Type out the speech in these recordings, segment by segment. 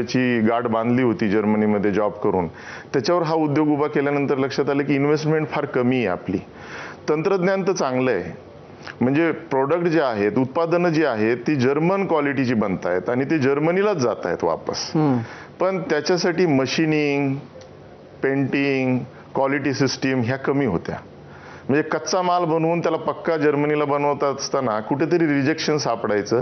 ची गाठ बांधली होती जर्मनीमध्ये जॉब करून. त्याच्यावर हा उद्योग उभा केल्यानंतर लक्षात आलं की इन्व्हेस्टमेंट फार कमी आहे आपली. तंत्रज्ञान तर चांगलं आहे, म्हणजे प्रोडक्ट जे आहेत, उत्पादनं जी आहेत ती जर्मन क्वालिटीची बनतायत आणि ते जर्मनीलाच जात आहेत वापस. पण त्याच्यासाठी मशीनिंग, पेंटिंग, क्वालिटी सिस्टीम ह्या कमी होत्या. म्हणजे कच्चा माल बनवून त्याला पक्का जर्मनीला बनवत असताना कुठेतरी रिजेक्शन सापडायचं.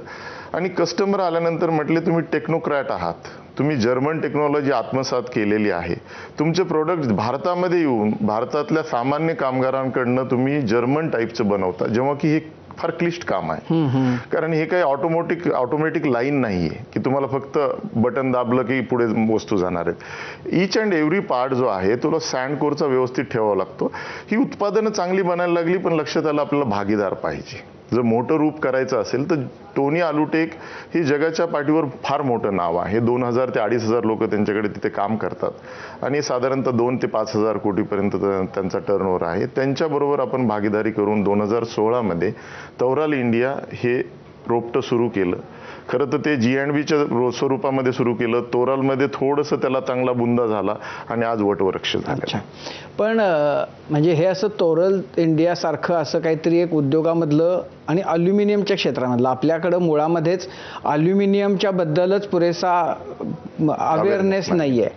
आणि कस्टमर आल्यानंतर म्हटले, तुम्ही टेक्नोक्रॅट आहात, तुम्ही जर्मन टेक्नॉलॉजी आत्मसात केलेली आहे, तुमचे प्रोडक्ट भारतामध्ये येऊन भारतातल्या सामान्य कामगारांकडनं तुम्ही जर्मन टाईपचं बनवता, जेव्हा की हे फार क्लिष्ट काम आहे. कारण हे काही ऑटोमॅटिक लाईन नाहीये की तुम्हाला फक्त बटन दाबलं की पुढे वस्तू जाणार आहेत. ईच अँड एव्हरी पार्ट जो आहे तुला सँड कोरचा व्यवस्थित ठेवावा लागतो. ही उत्पादनं चांगली बनायला लागली, पण लक्षात आलं आपल्याला भागीदार पाहिजे. जर मोठं रूप करायचं असेल तर टोनी आलुटेक ही जगाच्या पाठीवर फार मोठं नाव आहे. 2000 ते 2500 लोक त्यांच्याकडे तिथे काम करतात आणि साधारणतः 2 ते 5000 कोटीपर्यंत त्यांचा टर्नओव्हर आहे. त्यांच्याबरोबर आपण भागीदारी करून 2016 मध्ये तौराल इंडिया हे रोपटं सुरू केलं. खरं तर ते G&Bच्या स्वरूपामध्ये सुरू केलं. तोरालमध्ये थोडंसं त्याला चांगला बुंदा झाला आणि आज वटवृक्ष झालं. पण म्हणजे हे असं तोरल इंडिया सारखं असं काहीतरी एक उद्योगामधलं आणि अल्युमिनियमच्या क्षेत्रामधलं, आपल्याकडं मुळामध्येच अल्युमिनियमच्या बद्दलच पुरेसा अवेअरनेस नाहीये.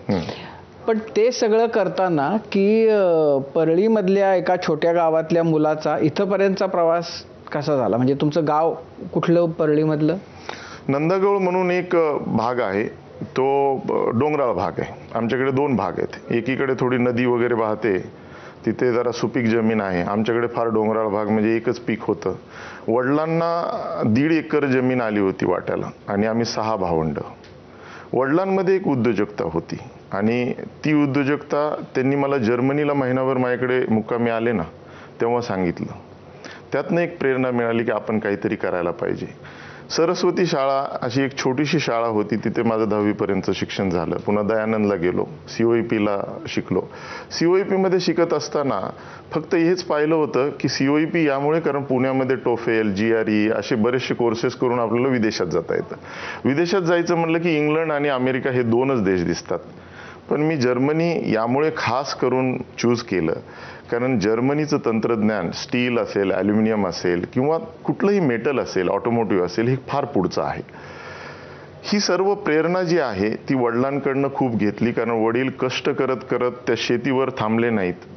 पण ते सगळं करताना की परळीमधल्या एका छोट्या गावातल्या मुलाचा इथपर्यंतचा प्रवास कसा झाला? म्हणजे तुमचं गाव कुठलं परळीमधलं? नंदागौळ म्हणून एक भाग आहे, तो डोंगराळ भाग आहे. आमच्याकडे 2 भाग आहेत. एकीकडे थोडी नदी वगैरे वाहते, तिथे जरा सुपीक जमीन आहे. आमच्याकडे फार डोंगराळ भाग, म्हणजे एकच पीक होतं. वडिलांना 1.5 एकर जमीन आली होती वाट्याला आणि आम्ही 6 भावंड. वडिलांमध्ये एक उद्योजकता होती आणि ती उद्योजकता त्यांनी मला जर्मनीला महिनाभर माझ्याकडे मुक्कामी आले ना तेव्हा सांगितलं. त्यातनं एक प्रेरणा मिळाली की आपण काहीतरी करायला पाहिजे. सरस्वती शाळा अशी एक छोटीशी शाळा होती, तिथे माझं 10वी पर्यंत शिक्षण झालं. पुन्हा दयानंदला गेलो, COEPला शिकलो. COEPमध्ये शिकत असताना फक्त हेच पाहिलं होतं की COEP यामुळे, कारण पुण्यामध्ये TOEFL, GRE असे बरेचसे कोर्सेस करून आपल्याला विदेशात जाता येतं. विदेशात जायचं म्हणलं की इंग्लंड आणि अमेरिका हे 2च देश दिसतात. पण मी जर्मनी यामुळे खास करून चूज केलं, कारण जर्मनीचं तंत्रज्ञान स्टील असेल, ॲल्युमिनियम असेल किंवा कुठलंही मेटल असेल, ऑटोमोटिव्ह असेल, हे फार पुढचं आहे. ही सर्व प्रेरणा जी आहे ती वडिलांकडनं खूप घेतली, कारण वडील कष्ट करत करत त्या शेतीवर थांबले नाहीत.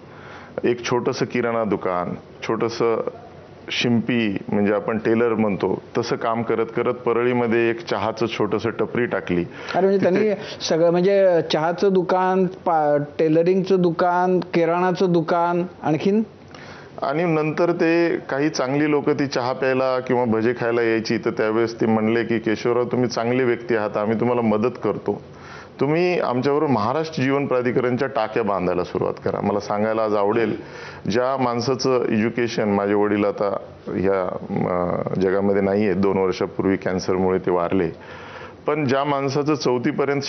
एक छोटंसं किराणा दुकान, छोटंसं शिंपी म्हणजे आपण टेलर म्हणतो तसं काम करत करत परळीमध्ये एक चहाचं छोटंसं टपरी टाकली. अरे म्हणजे त्यांनी सगळं, म्हणजे चहाचं दुकान, टेलरिंगचं दुकान, किराणाचं दुकान, आणखीन आणि नंतर ते काही चांगली लोक ती चहा प्यायला किंवा भजे खायला यायची. तर त्यावेळेस ते म्हणले की केशवराव, तुम्ही चांगले व्यक्ती आहात, आम्ही तुम्हाला मदत करतो, तुम्ही आमच्याबरोबर महाराष्ट्र जीवन प्राधिकरणच्या टाक्या बांधायला सुरुवात करा. मला सांगायला आज आवडेल, ज्या माणसाचं एज्युकेशन, माझे वडील आता ह्या जगामध्ये नाही आहेत, 2 वर्षापूर्वी कॅन्सरमुळे ते वारले, पण ज्या माणसाचं 4थी पर्यंत